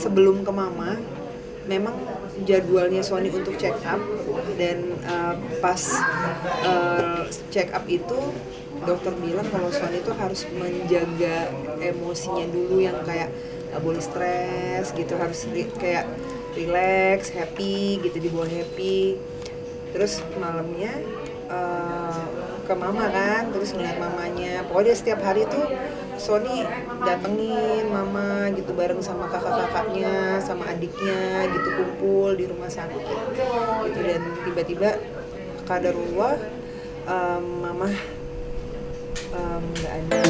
sebelum ke mama memang jadwalnya Sony untuk check up, dan pas check up itu dokter bilang kalau Sony itu harus menjaga emosinya dulu, yang kayak gak boleh stres gitu, harus kayak relax, happy gitu, dibawa happy. Terus malamnya ke mama kan, terus ngeliat mamanya, pokoknya setiap hari tuh Sony datengin mama gitu bareng sama kakak-kakaknya sama adiknya gitu, kumpul di rumah sakit gitu. Dan tiba-tiba kadarullah mama nggak ada.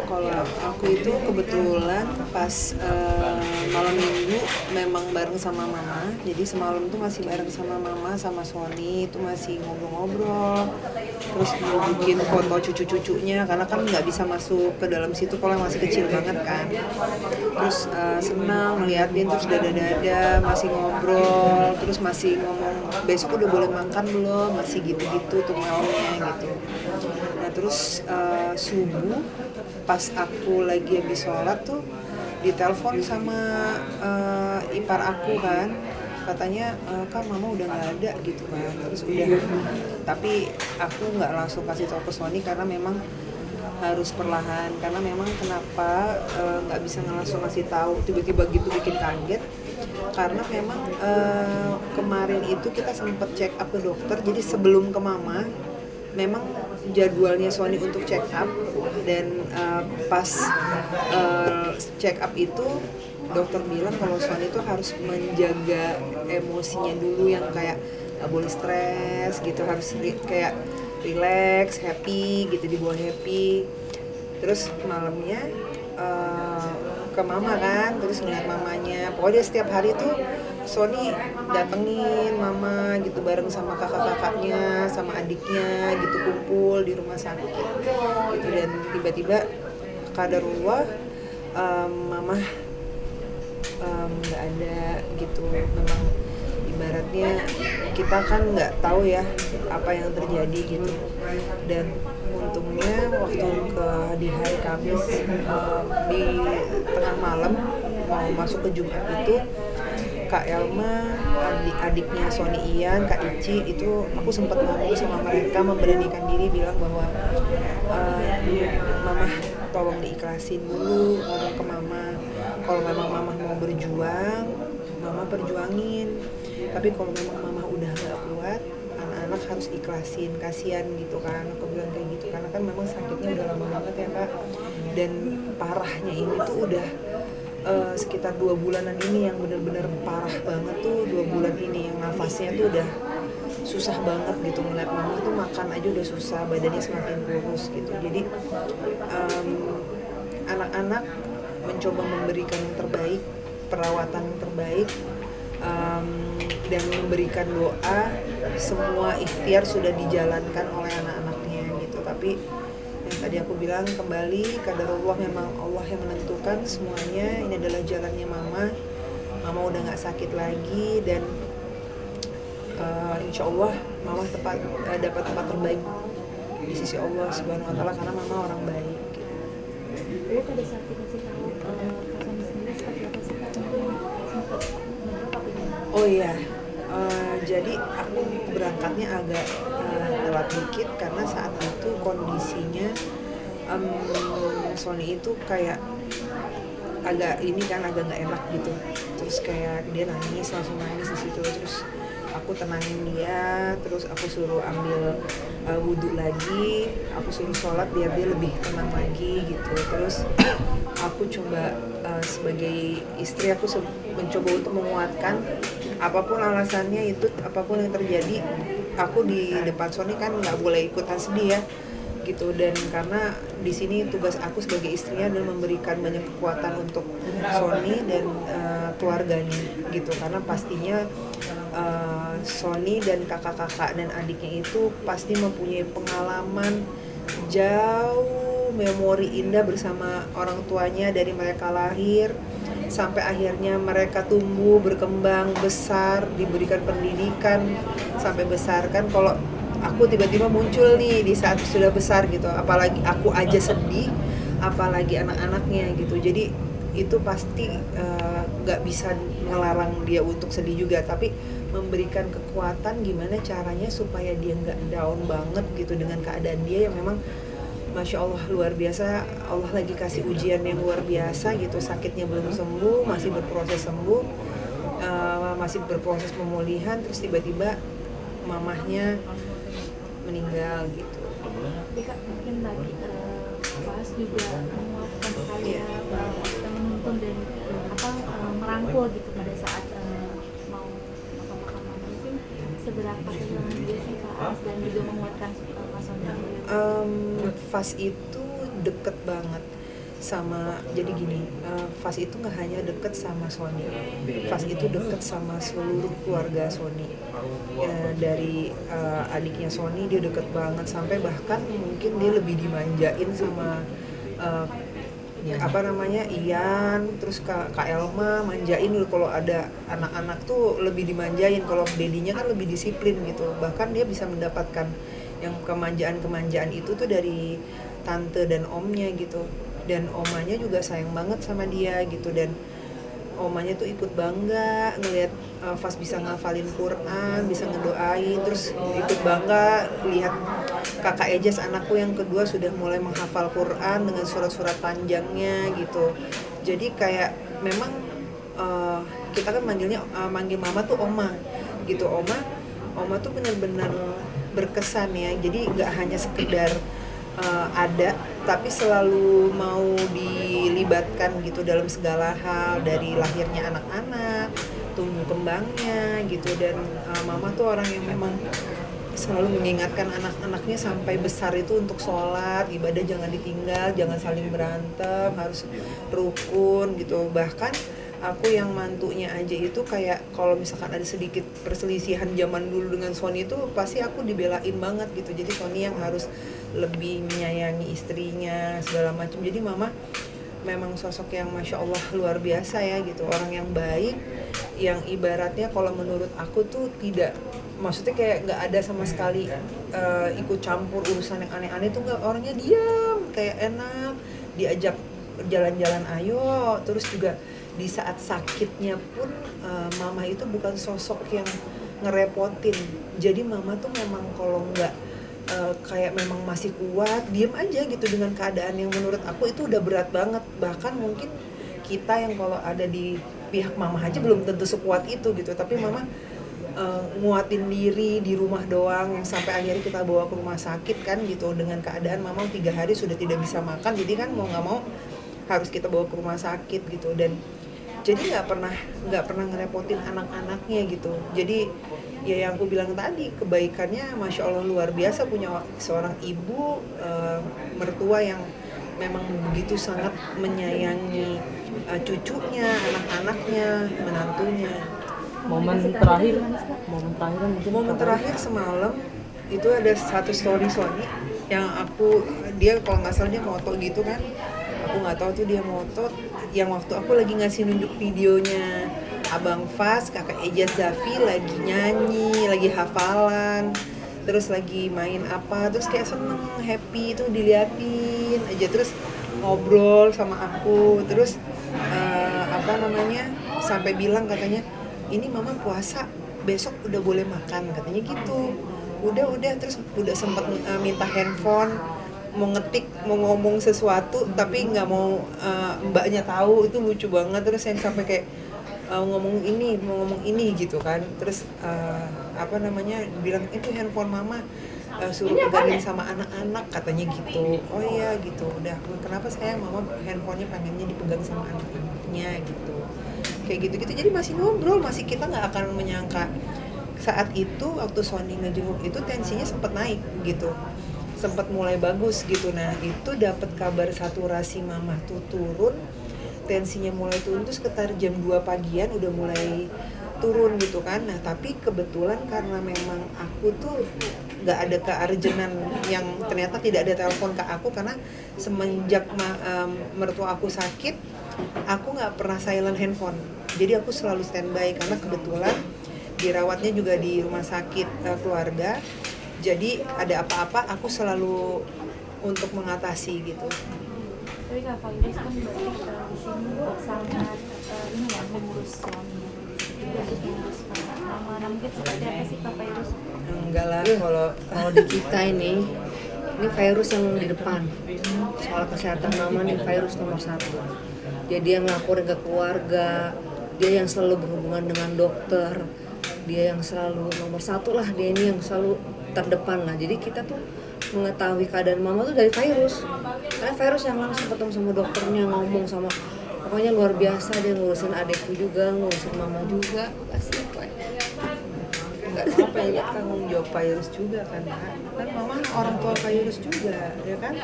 Kalau aku itu kebetulan pas malam minggu memang bareng sama mama, jadi semalam tuh masih bareng sama mama sama Sony, itu masih ngobrol-ngobrol, terus bikin foto cucu-cucunya karena kan nggak bisa masuk ke dalam situ kalau masih kecil banget kan. Terus senang ngeliatin, terus dada-dada masih ngobrol, terus masih ngomong besok udah boleh makan belum, masih gitu-gitu tuh malamnya gitu. Nah terus subuh pas aku lagi habis sholat tuh ditelepon sama ipar aku kan, katanya kan mama udah nggak ada gitu kan. Terus udah, tapi aku nggak langsung kasih tahu ke Sony karena memang harus perlahan, karena memang kenapa nggak bisa langsung ngasih tahu tiba-tiba gitu, bikin kaget karena memang kemarin itu kita sempet check up ke dokter, jadi sebelum ke mama memang jadwalnya Sony untuk check up, dan pas check up itu dokter bilang kalau Sony itu harus menjaga emosinya dulu, yang kayak gak boleh stres gitu, harus kayak relax, happy gitu, dibawa happy. Terus malamnya ke mama kan, terus ngeliat mamanya, pokoknya setiap hari tuh Sony datengin mama gitu bareng sama kakak-kakaknya sama adiknya gitu, kumpul di rumah sakit gitu. Dan tiba-tiba kadarullah mama nggak ada gitu. Memang ibaratnya kita kan nggak tahu ya apa yang terjadi gitu. Dan untungnya waktu di hari Kamis di tengah malam mau masuk ke Jumat itu, Kak Elma, adiknya Sony Ian, Kak Ici, itu aku sempat ngomong sama mereka, memberanikan diri bilang bahwa mama tolong diikhlasin dulu, ngomong ke mama kalau memang mama mau berjuang, mama perjuangin, tapi kalau memang mama udah gak kuat, anak-anak harus ikhlasin, kasihan gitu kan. Aku bilang kayak gitu karena kan memang sakitnya udah lama banget ya Kak, dan parahnya ini tuh udah sekitar 2 bulanan ini yang benar-benar parah banget tuh. 2 bulan ini yang nafasnya tuh udah susah banget gitu, ngeliat mama tuh makan aja udah susah, badannya semakin kurus gitu. Jadi anak-anak mencoba memberikan yang terbaik, perawatan yang terbaik, dan memberikan doa, semua ikhtiar sudah dijalankan oleh anak-anaknya gitu. Tapi yang tadi aku bilang kembali, kadarullah, memang Allah yang menentukan semuanya. Ini adalah jalannya mama udah gak sakit lagi, dan insya Allah mama dapat tempat terbaik di sisi Allah Subhanahu Wa Taala, karena mama orang baik gitu. Lalu pada saat dikasih tahu Kak Sony sendiri seperti apa sih Kak? Oh iya, jadi aku berangkatnya agak telat dikit karena saat itu kondisinya Sony itu kayak agak nggak enak gitu. Terus kayak dia langsung nangis di situ. Terus aku tenangin dia, terus aku suruh ambil wudhu lagi, aku suruh sholat biar dia lebih tenang lagi gitu. Terus aku coba sebagai istri, aku mencoba untuk menguatkan, apapun alasannya itu, apapun yang terjadi, aku di depan Sony kan nggak boleh ikutan sedih ya gitu. Dan karena di sini tugas aku sebagai istrinya adalah memberikan banyak kekuatan untuk Sony dan keluarganya gitu, karena pastinya Sony dan kakak-kakak dan adiknya itu pasti mempunyai pengalaman jauh, memori indah bersama orang tuanya dari mereka lahir sampai akhirnya mereka tumbuh, berkembang, besar, diberikan pendidikan sampai besar. Kan kalau aku tiba-tiba muncul nih di saat sudah besar gitu, apalagi aku aja sedih, apalagi anak-anaknya gitu. Jadi itu pasti nggak bisa ngelarang dia untuk sedih juga, tapi memberikan kekuatan gimana caranya supaya dia nggak down banget gitu dengan keadaan dia yang memang Masya Allah luar biasa. Allah lagi kasih ujian yang luar biasa gitu, sakitnya belum sembuh, masih berproses sembuh, masih berproses pemulihan, terus tiba-tiba mamahnya meninggal gitu. Tapi Kak, mungkin tadi Mas juga menguatkan sekali ya, kita menuntun dan merangkul gitu pada saat mau memakamkan mama. Mungkin seberapa kehilangan dia sih Kak As, dan juga menguatkan Mas Sonia? Fas itu deket banget sama, jadi gini, Fas itu nggak hanya deket sama Sony, Fas itu deket sama seluruh keluarga Sony. Dari adiknya Sony dia deket banget, sampai bahkan mungkin dia lebih dimanjain sama Ian, terus Kak Elma manjain dulu. Kalau ada anak-anak tuh lebih dimanjain, kalau dedinya kan lebih disiplin gitu. Bahkan dia bisa mendapatkan yang kemanjaan itu tuh dari tante dan omnya gitu. Dan omanya juga sayang banget sama dia gitu, dan omanya tuh ikut bangga ngelihat Fas bisa ngafalin Quran, bisa ngedoain, terus ikut bangga lihat kakak Ejes anakku yang kedua sudah mulai menghafal Quran dengan surat-surat panjangnya gitu. Jadi kayak memang kita kan manggil mama tuh oma gitu. Oma tuh benar-benar berkesan ya. Jadi nggak hanya sekedar ada, tapi selalu mau dilibatkan gitu dalam segala hal, dari lahirnya anak-anak, tumbuh kembangnya gitu. Dan mama tuh orang yang memang selalu mengingatkan anak-anaknya sampai besar itu untuk sholat, ibadah jangan ditinggal, jangan saling berantem, harus rukun gitu. Bahkan aku yang mantunya aja itu kayak kalau misalkan ada sedikit perselisihan zaman dulu dengan Sony itu pasti aku dibelain banget gitu. Jadi Sony yang harus lebih menyayangi istrinya segala macam. Jadi mama memang sosok yang Masya Allah luar biasa ya gitu, orang yang baik, yang ibaratnya kalau menurut aku tuh tidak, maksudnya kayak nggak ada sama sekali ikut campur urusan yang aneh-aneh tuh nggak. Orangnya diam, kayak enak, diajak jalan-jalan ayo. Terus juga di saat sakitnya pun mama itu bukan sosok yang ngerepotin. Jadi mama tuh memang kalau nggak kayak memang masih kuat, diem aja gitu dengan keadaan yang menurut aku itu udah berat banget. Bahkan mungkin kita yang kalau ada di pihak mama aja belum tentu sekuat itu gitu. Tapi mama nguatin diri di rumah doang, yang sampai akhirnya kita bawa ke rumah sakit kan gitu, dengan keadaan mama 3 hari sudah tidak bisa makan. Jadi kan mau nggak mau harus kita bawa ke rumah sakit gitu. Dan jadi nggak pernah ngerepotin anak-anaknya gitu. Jadi ya yang aku bilang tadi, kebaikannya Masya Allah luar biasa, punya seorang ibu mertua yang memang begitu sangat menyayangi cucunya, anak-anaknya, menantunya. Momen terakhir kan mungkin Momen terakhir semalam itu ada satu story Sony yang dia kalau nggak salah dia moto gitu kan, aku nggak tahu tuh dia moto, yang waktu aku lagi ngasih nunjuk videonya Abang Fas, kakak Ejaz Zafi lagi nyanyi, lagi hafalan, terus lagi main apa, terus kayak seneng, happy tuh diliatin aja, terus ngobrol sama aku, terus sampai bilang katanya, ini mama puasa, besok udah boleh makan katanya gitu. Udah terus udah sempat minta handphone, mau ngetik, mau ngomong sesuatu tapi nggak mau mbaknya tahu. Itu lucu banget. Terus yang sampai kayak mau ngomong ini gitu kan. Terus bilang itu handphone mama, suruh pegangin sama anak-anak katanya gitu. Oh iya gitu. Udah, kenapa saya mama handphonenya pengennya dipegang sama anak-anaknya gitu. Kayak gitu-gitu. Jadi masih ngobrol, masih, kita nggak akan menyangka saat itu waktu Sony ngejenguk itu tensinya sempat naik gitu. sempat mulai bagus gitu. Nah itu dapat kabar saturasi mama tuh turun, tensinya mulai turun tuh sekitar jam 2 pagian udah mulai turun gitu kan. Nah tapi kebetulan karena memang aku tuh nggak ada kearjenan yang ternyata tidak ada telepon ke aku, karena semenjak mertua aku sakit aku nggak pernah silent handphone, jadi aku selalu standby karena kebetulan dirawatnya juga di rumah sakit keluarga, jadi ada apa-apa aku selalu untuk mengatasi gitu. Tapi Kak Fairuz kan berarti di sini sangat ini ya, mengurus suaminya juga, terus mengurus mama. Nah mungkin seperti apa sih Kak Fairuz? Enggak lah, Kalau di kita ini virus yang di depan. Soal kesehatan mama nih virus nomor 1. Dia yang ngelaporin ke keluarga, dia yang selalu berhubungan dengan dokter, dia yang selalu nomor 1 lah, dia ini yang selalu terdepan lah. Jadi kita tuh mengetahui keadaan mama tuh dari virus. Karena virus yang langsung ketemu sama dokternya, ngomong sama, pokoknya luar biasa, dia ngurusin adikku juga, ngurusin mama juga. Asik lah. nggak apa-apa ya, tanggung jawab virus juga kan Kak. Kan mama orang tua virus juga ya kan.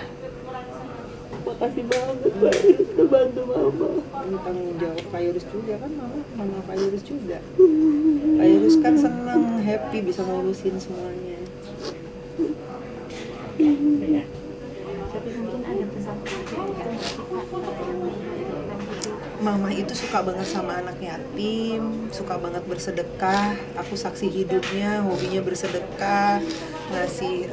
Makasih banget Mbak, udah bantu mama. Ini tanggung jawab virus juga kan, mama virus juga. Virus kan senang, happy bisa ngurusin semuanya. Tapi mungkin ada pesan-pesan gitu nggak sih Kak yang mengajarkan gitu? Mama itu suka banget sama anak yatim, suka banget bersedekah. Aku saksi hidupnya, hobinya bersedekah, ngasih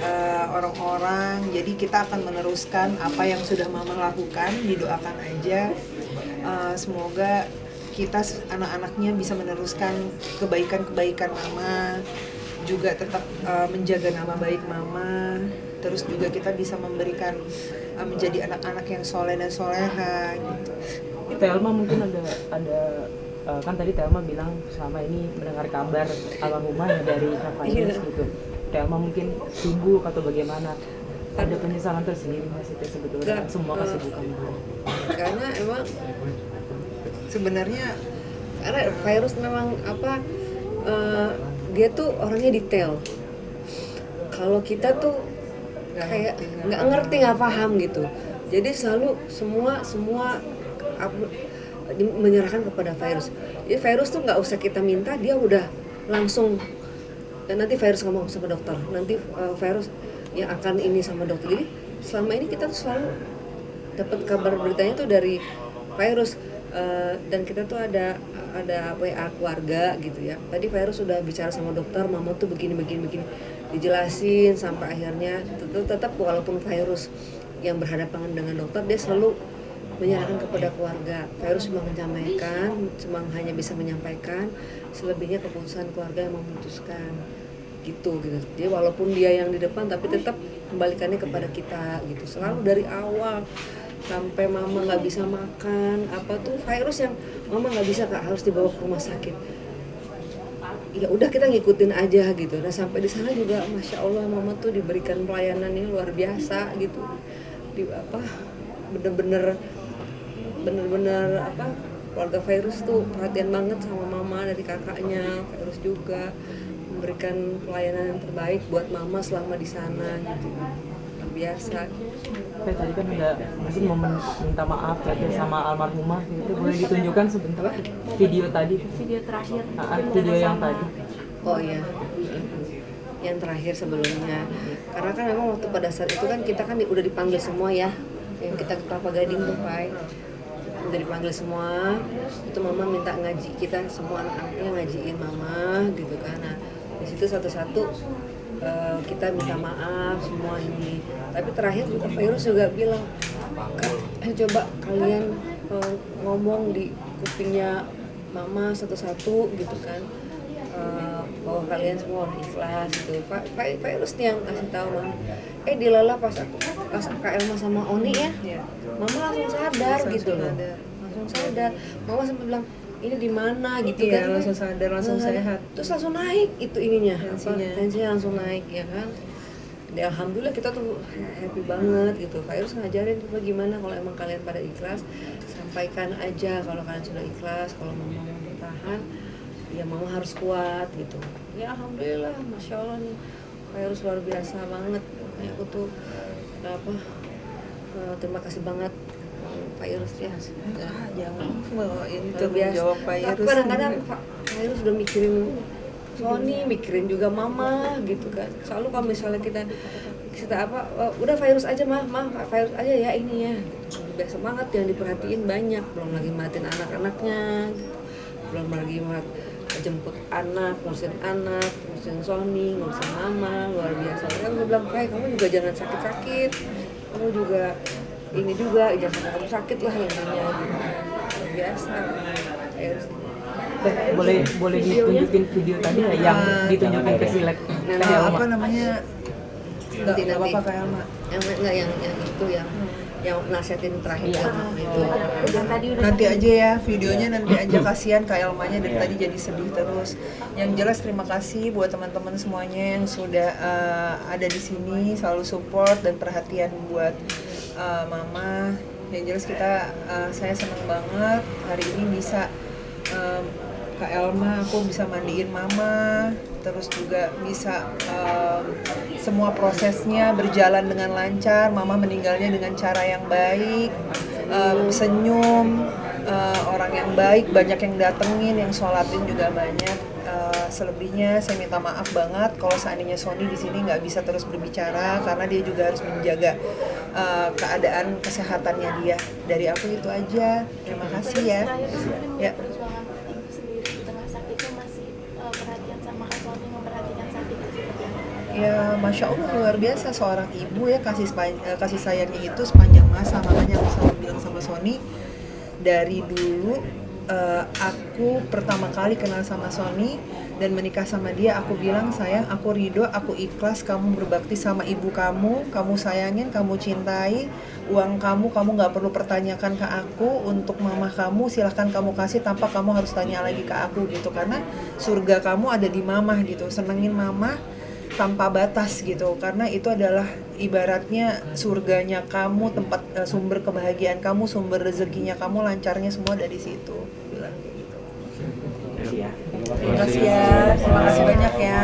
orang-orang. Jadi kita akan meneruskan apa yang sudah mama lakukan, didoakan aja. Semoga kita anak-anaknya bisa meneruskan kebaikan-kebaikan mama, juga tetap menjaga nama baik mama. Terus juga kita bisa memberikan menjadi anak-anak yang soleh dan soleha gitu. Telma mungkin ada kan tadi Telma bilang selama ini mendengar kabar almarhumah ya dari Kak Fairuz gitu. Telma mungkin sibuk atau bagaimana? Ada penyesalan tersendiri nggak sih sebetulnya? Semua kesibukan itu. Karena emang Sebenarnya karena virus memang dia tuh orangnya detail. Kalau kita tuh kayak nggak ngerti, nggak paham gitu. Jadi selalu semua menyerahkan kepada virus. Jadi virus tuh nggak usah kita minta, dia udah langsung. Dan nanti virus ngomong sama dokter, nanti virus yang akan ini sama dokter. Jadi selama ini kita tuh selalu dapat kabar beritanya tuh dari virus. Dan kita tuh ada WA keluarga gitu ya. Tadi virus sudah bicara sama dokter, mama tuh begini dijelasin sampai akhirnya tetap walaupun virus yang berhadapan dengan dokter, dia selalu menyerahkan kepada keluarga. Virus cuma hanya bisa menyampaikan, selebihnya keputusan keluarga yang memutuskan gitu. Jadi walaupun dia yang di depan tapi tetap kembalikannya kepada kita gitu. Selalu dari awal sampai mama nggak bisa makan virus yang mama nggak bisa Kak, harus dibawa ke rumah sakit. Ya udah kita ngikutin aja gitu. Nah sampai di sana juga masya Allah mama tuh diberikan pelayanan yang luar biasa gitu. Bener-bener keluarga virus tuh perhatian banget sama mama, dari kakaknya virus juga memberikan pelayanan yang terbaik buat mama selama di sana gitu. Biasa. Kayak tadi kan ada mungkin momen minta maaf tadi sama almarhumah gitu, boleh ditunjukkan sebentar video tadi, Video terakhir video yang tadi. Oh iya, yang terakhir sebelumnya. Karena kan memang waktu pada saat itu kan kita kan udah dipanggil semua ya, yang kita ke Kelapa Gading tuh Pai, udah dipanggil semua. Itu mama minta ngaji, kita semua anak-anaknya ngajiin mama gitu kan. Nah di situ satu-satu kita minta maaf semua ini. Tapi terakhir juga virus juga bilang, Kak, coba kalian ngomong di kupingnya mama satu-satu gitu kan, bahwa kalian semua ikhlas gitu. Virus nih yang kasih tahu mama. Dilala pas Kak Elma sama Oni ya, mama langsung sadar gitu loh, langsung sadar. Mama sempat bilang ini di mana gitu iya, kan, langsung sadar, langsung sehat. Terus langsung naik itu ininya, tensinya langsung naik ya kan. Ya, alhamdulillah kita tuh happy banget gitu. Virus ngajarin coba gimana kalau emang kalian pada ikhlas, sampaikan aja kalau kalian sudah ikhlas. Kalau mama mau bertahan, ya mama harus kuat gitu. Ya alhamdulillah, masya Allah nih virus luar biasa banget. Ya, aku tuh apa terima kasih banget Pak Irus ya. Jangan bawain Luar tuh biasa. jawab Pak Tapi Irus. kadang-kadang Pak Irus udah mikirin Sony, mikirin juga Mama gitu kan. Selalu kalau misalnya kita apa, udah virus aja mah virus aja ya ini ya. Biasa banget yang diperhatiin banyak, belum lagi matiin anak-anaknya, gitu. Belum lagi jemput anak, ngurusin Sony, ngurusin Mama, luar biasa. Saya bilang, kamu juga jangan sakit-sakit, kamu juga ini juga jangan sampai kamu sakit lah intinya gitu. Luar biasa. Boleh ditunjukin video tadi nggak yang ditunjukin ke Silek? Apa namanya? Nanti. Nggak apa-apa Kak Elma. Yang itu yang nasihatin terakhir itu. Dan tadi udah Nanti aja ya videonya, nanti aja, kasihan Kak Elmanya dari tadi jadi sedih terus. Yang jelas terima kasih buat teman-teman semuanya yang sudah ada di sini, selalu support dan perhatian buat Mama. Yang jelas saya senang banget hari ini bisa Kak Elma, aku bisa mandiin Mama, terus juga bisa semua prosesnya berjalan dengan lancar. Mama meninggalnya dengan cara yang baik, senyum, orang yang baik, banyak yang datengin, yang sholatin juga banyak. Selebihnya saya minta maaf banget kalau seandainya Sony di sini nggak bisa terus berbicara karena dia juga harus menjaga keadaan kesehatannya dia. Dari aku itu aja. Terima kasih ya. Ya. perjuangan ibu sendiri di tengah sakitnya masih perhatian sama Kak Sony, memperhatikan sakitnya seperti apa? Ya, Masya Allah luar biasa seorang ibu ya, kasih sayangnya itu sepanjang masa. Makanya aku selalu bilang sama Sony, dari dulu aku pertama kali kenal sama Sony dan menikah sama dia, aku bilang, sayang, aku ridho, aku ikhlas kamu berbakti sama ibu kamu sayangin, kamu cintai, uang kamu nggak perlu pertanyakan ke aku, untuk mama kamu silahkan kamu kasih tanpa kamu harus tanya lagi ke aku gitu, karena surga kamu ada di mama gitu, senengin mama tanpa batas gitu, karena itu adalah ibaratnya surganya kamu, tempat sumber kebahagiaan kamu, sumber rezekinya kamu, lancarnya semua dari situ, bilang kayak gitu. Iya. Terima kasih ya, terima kasih banyak ya.